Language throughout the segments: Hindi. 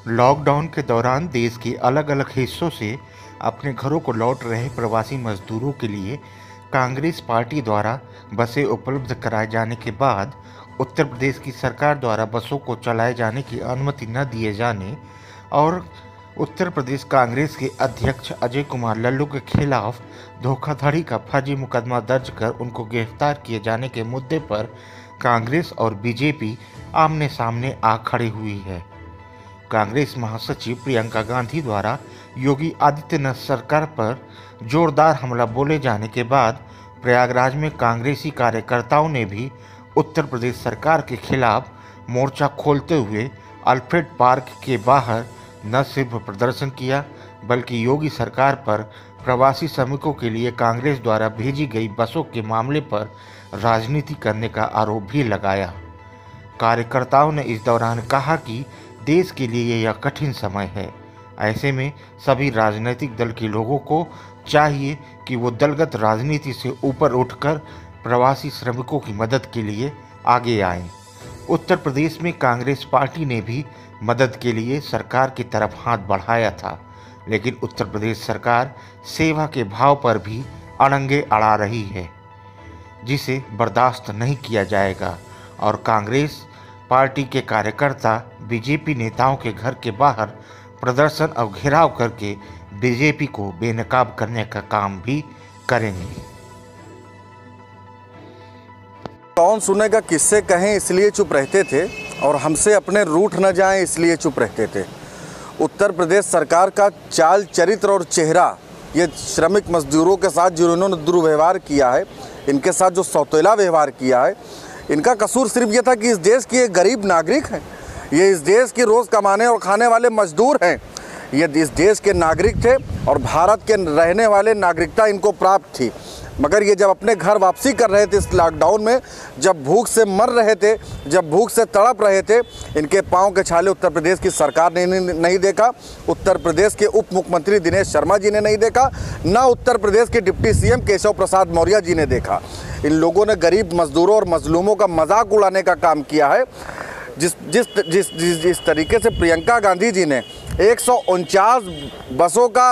लॉकडाउन के दौरान देश के अलग अलग हिस्सों से अपने घरों को लौट रहे प्रवासी मजदूरों के लिए कांग्रेस पार्टी द्वारा बसें उपलब्ध कराए जाने के बाद उत्तर प्रदेश की सरकार द्वारा बसों को चलाए जाने की अनुमति न दिए जाने और उत्तर प्रदेश कांग्रेस के अध्यक्ष अजय कुमार लल्लू के खिलाफ धोखाधड़ी का फर्जी मुकदमा दर्ज कर उनको गिरफ्तार किए जाने के मुद्दे पर कांग्रेस और बीजेपी आमने सामने आ खड़ी हुई है। कांग्रेस महासचिव प्रियंका गांधी द्वारा योगी आदित्यनाथ सरकार पर जोरदार हमला बोले जाने के बाद प्रयागराज में कांग्रेसी कार्यकर्ताओं ने भी उत्तर प्रदेश सरकार के खिलाफ मोर्चा खोलते हुए अल्फ्रेड पार्क के बाहर न सिर्फ प्रदर्शन किया बल्कि योगी सरकार पर प्रवासी श्रमिकों के लिए कांग्रेस द्वारा भेजी गई बसों के मामले पर राजनीति करने का आरोप भी लगाया। कार्यकर्ताओं ने इस दौरान कहा कि देश के लिए यह कठिन समय है। ऐसे में सभी राजनीतिक दल के लोगों को चाहिए कि वो दलगत राजनीति से ऊपर उठकर प्रवासी श्रमिकों की मदद के लिए आगे आएं। उत्तर प्रदेश में कांग्रेस पार्टी ने भी मदद के लिए सरकार की तरफ हाथ बढ़ाया था, लेकिन उत्तर प्रदेश सरकार सेवा के भाव पर भी अड़ंगे अड़ा रही है, जिसे बर्दाश्त नहीं किया जाएगा और कांग्रेस पार्टी के कार्यकर्ता बीजेपी नेताओं के घर के बाहर प्रदर्शन और घेराव करके बीजेपी को बेनकाब करने का काम भी करेंगे। कौन सुनेगा किससे कहें इसलिए चुप रहते थे और हमसे अपने रूठ न जाएं इसलिए चुप रहते थे। उत्तर प्रदेश सरकार का चाल चरित्र और चेहरा ये श्रमिक मजदूरों के साथ जिन्होंने दुर्व्यवहार किया है, इनके साथ जो सौतेला व्यवहार किया है, इनका कसूर सिर्फ ये था कि इस देश के गरीब नागरिक हैं, ये इस देश के रोज़ कमाने और खाने वाले मजदूर हैं, ये इस देश के नागरिक थे और भारत के रहने वाले नागरिकता इनको प्राप्त थी। मगर ये जब अपने घर वापसी कर रहे थे इस लॉकडाउन में, जब भूख से मर रहे थे, जब भूख से तड़प रहे थे, इनके पाँव के छाले उत्तर प्रदेश की सरकार ने नहीं देखा, उत्तर प्रदेश के उप मुख्यमंत्री दिनेश शर्मा जी ने नहीं देखा, ना उत्तर प्रदेश के डिप्टी सीएम केशव प्रसाद मौर्य जी ने देखा। इन लोगों ने गरीब मजदूरों और मजलूमों का मजाक उड़ाने का काम किया है। जिस तरीके से प्रियंका गांधी जी ने 149 बसों का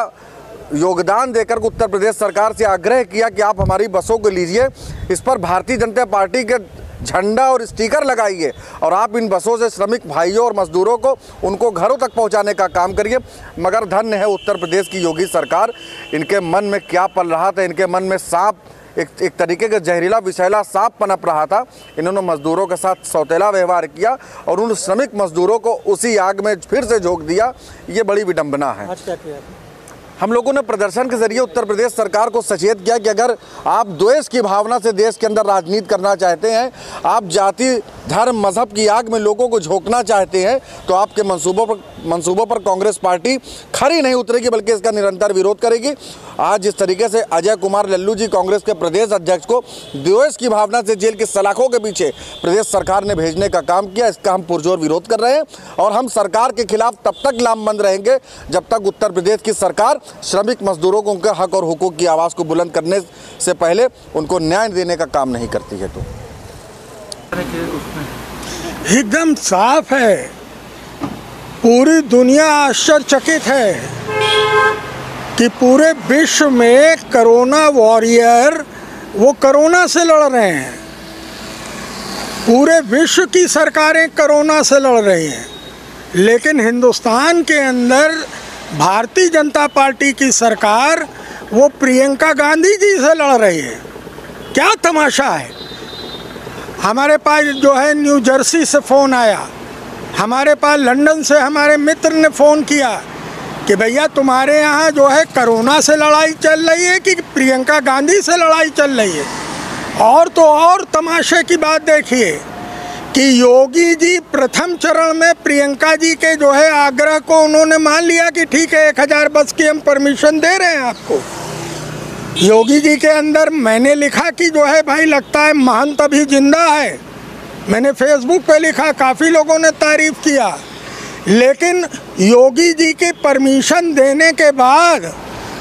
योगदान देकर उत्तर प्रदेश सरकार से आग्रह किया कि आप हमारी बसों को लीजिए, इस पर भारतीय जनता पार्टी के झंडा और स्टिकर लगाइए और आप इन बसों से श्रमिक भाइयों और मजदूरों को उनको घरों तक पहुंचाने का काम करिए। मगर धन्य है उत्तर प्रदेश की योगी सरकार, इनके मन में क्या पल रहा था, इनके मन में सांप एक तरीके का जहरीला विषैला सांप पनप रहा था। इन्होंने मजदूरों के साथ सौतेला व्यवहार किया और उन श्रमिक मजदूरों को उसी आग में फिर से झोंक दिया। ये बड़ी विडंबना है। हम लोगों ने प्रदर्शन के जरिए उत्तर प्रदेश सरकार को सचेत किया कि अगर आप द्वेष की भावना से देश के अंदर राजनीति करना चाहते हैं, आप जाति धर्म मजहब की आग में लोगों को झोंकना चाहते हैं, तो आपके मंसूबों पर कांग्रेस पार्टी खरी नहीं उतरेगी बल्कि इसका निरंतर विरोध करेगी। आज जिस तरीके से अजय कुमार लल्लू जी कांग्रेस के प्रदेश अध्यक्ष को द्वेष की भावना से जेल की सलाखों के पीछे प्रदेश सरकार ने भेजने का काम किया, इसका हम पुरजोर विरोध कर रहे हैं और हम सरकार के खिलाफ तब तक लामबंद रहेंगे जब तक उत्तर प्रदेश की सरकार श्रमिक मजदूरों को उनके हक और हुकूक की आवाज़ को बुलंद करने से पहले उनको न्याय देने का काम नहीं करती है। तो एकदम साफ है, पूरी दुनिया आश्चर्यचकित है कि पूरे विश्व में कोरोना वॉरियर वो कोरोना से लड़ रहे हैं। पूरे विश्व की सरकारें कोरोना से लड़ रही हैं, लेकिन हिंदुस्तान के अंदर भारतीय जनता पार्टी की सरकार वो प्रियंका गांधी जी से लड़ रही है। क्या तमाशा है। हमारे पास जो है न्यू जर्सी से फ़ोन आया, हमारे पास लंदन से हमारे मित्र ने फ़ोन किया कि भैया तुम्हारे यहाँ जो है कोरोना से लड़ाई चल रही है कि प्रियंका गांधी से लड़ाई चल रही है। और तो और तमाशे की बात देखिए कि योगी जी प्रथम चरण में प्रियंका जी के जो है आग्रह को उन्होंने मान लिया कि ठीक है 1000 बस की हम परमिशन दे रहे हैं आपको। योगी जी के अंदर मैंने लिखा कि जो है भाई लगता है महंत अभी जिंदा है, मैंने फेसबुक पे लिखा, काफ़ी लोगों ने तारीफ़ किया। लेकिन योगी जी की परमिशन देने के बाद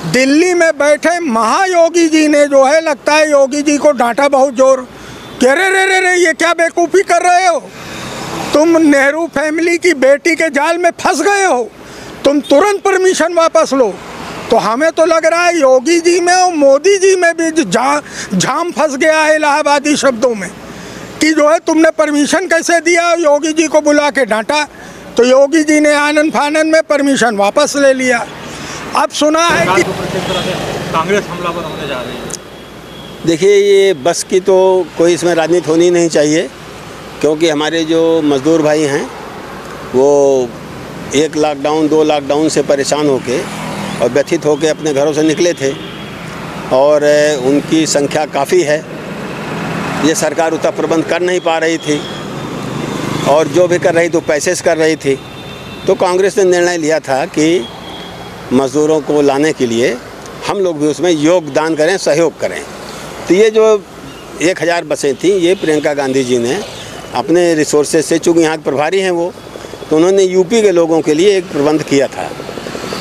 दिल्ली में बैठे महायोगी जी ने जो है, लगता है योगी जी को डांटा बहुत जोर, कह रे ये क्या बेवकूफ़ी कर रहे हो, तुम नेहरू फैमिली की बेटी के जाल में फंस गए हो, तुम तुरंत परमिशन वापस लो। तो हमें तो लग रहा है योगी जी में और मोदी जी में भी झाम फंस गया है इलाहाबादी शब्दों में, कि जो है तुमने परमिशन कैसे दिया, योगी जी को बुला के डांटा, तो योगी जी ने आनंद फानन में परमिशन वापस ले लिया। अब सुना है कि कांग्रेस हमलावर होने जा रही है। देखिए, ये बस की तो कोई इसमें राजनीति होनी नहीं चाहिए, क्योंकि हमारे जो मज़दूर भाई हैं वो एक लॉकडाउन 2 लॉकडाउन से परेशान होके और व्यथित होके अपने घरों से निकले थे, और उनकी संख्या काफ़ी है। ये सरकार उतना प्रबंध कर नहीं पा रही थी, और जो भी कर रही तो पैसे से कर रही थी। तो कांग्रेस ने निर्णय लिया था कि मज़दूरों को लाने के लिए हम लोग भी उसमें योगदान करें, सहयोग करें। तो ये जो 1000 बसें थी, ये प्रियंका गांधी जी ने अपने रिसोर्सेज से, चूँकि यहाँ के प्रभारी हैं वो, तो उन्होंने यूपी के लोगों के लिए एक प्रबंध किया था,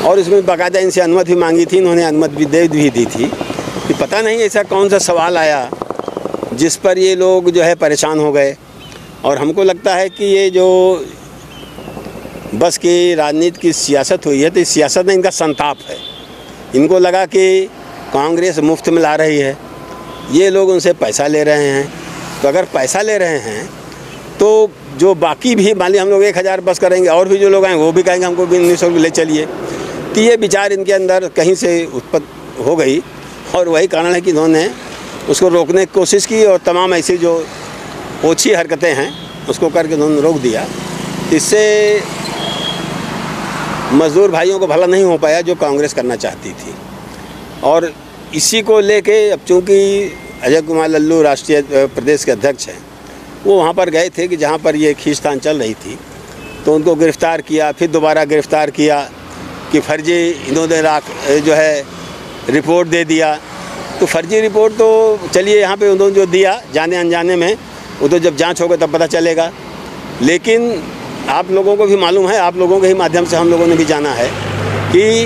और उसमें बाकायदा इनसे अनुमति भी मांगी थी, इन्होंने अनुमति भी दे दी थी। कि पता नहीं ऐसा कौन सा सवाल आया जिस पर ये लोग जो है परेशान हो गए। और हमको लगता है कि ये जो बस की राजनीति की सियासत हुई है, तो इस सियासत में इनका संताप है। इनको लगा कि कांग्रेस मुफ्त में ला रही है, ये लोग उनसे पैसा ले रहे हैं। तो अगर पैसा ले रहे हैं तो जो बाकी भी, मान लीजिए हम लोग 1000 बस करेंगे, और भी जो लोग आएंगे वो भी कहेंगे हमको भी 1900 ले चलिए। तो ये विचार इनके अंदर कहीं से उत्पन्न हो गई, और वही कारण है कि इन्होंने उसको रोकने की कोशिश की, और तमाम ऐसी जो ओछी हरकतें हैं उसको करके उन्होंने रोक दिया। इससे मज़दूर भाइयों को भला नहीं हो पाया जो कांग्रेस करना चाहती थी। और इसी को लेके अब चूँकि अजय कुमार लल्लू राष्ट्रीय प्रदेश के अध्यक्ष हैं, वो वहाँ पर गए थे कि जहाँ पर ये खींचतान चल रही थी, तो उनको गिरफ़्तार किया, फिर दोबारा गिरफ़्तार किया कि फर्जी इन्होंने जो है रिपोर्ट दे दिया। तो फर्जी रिपोर्ट तो चलिए यहाँ पे उन्होंने जो दिया जाने अनजाने में, वो तो जब जांच होगा तब पता चलेगा। लेकिन आप लोगों को भी मालूम है, आप लोगों के ही माध्यम से हम लोगों ने भी जाना है कि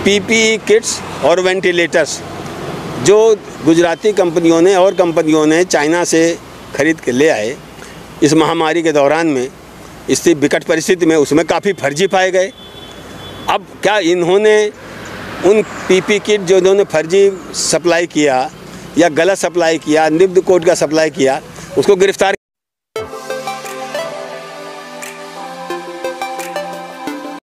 पीपीई किट्स और वेंटिलेटर्स जो गुजराती कंपनियों ने और कंपनियों ने चाइना से खरीद के ले आए इस महामारी के दौरान में, इस विकट परिस्थिति में, उसमें काफ़ी फर्जी पाए गए। अब क्या इन्होंने उन पीपी किट जो इन्होंने फर्जी सप्लाई किया या गलत सप्लाई किया, निब्ध कोड का सप्लाई किया, उसको गिरफ्तार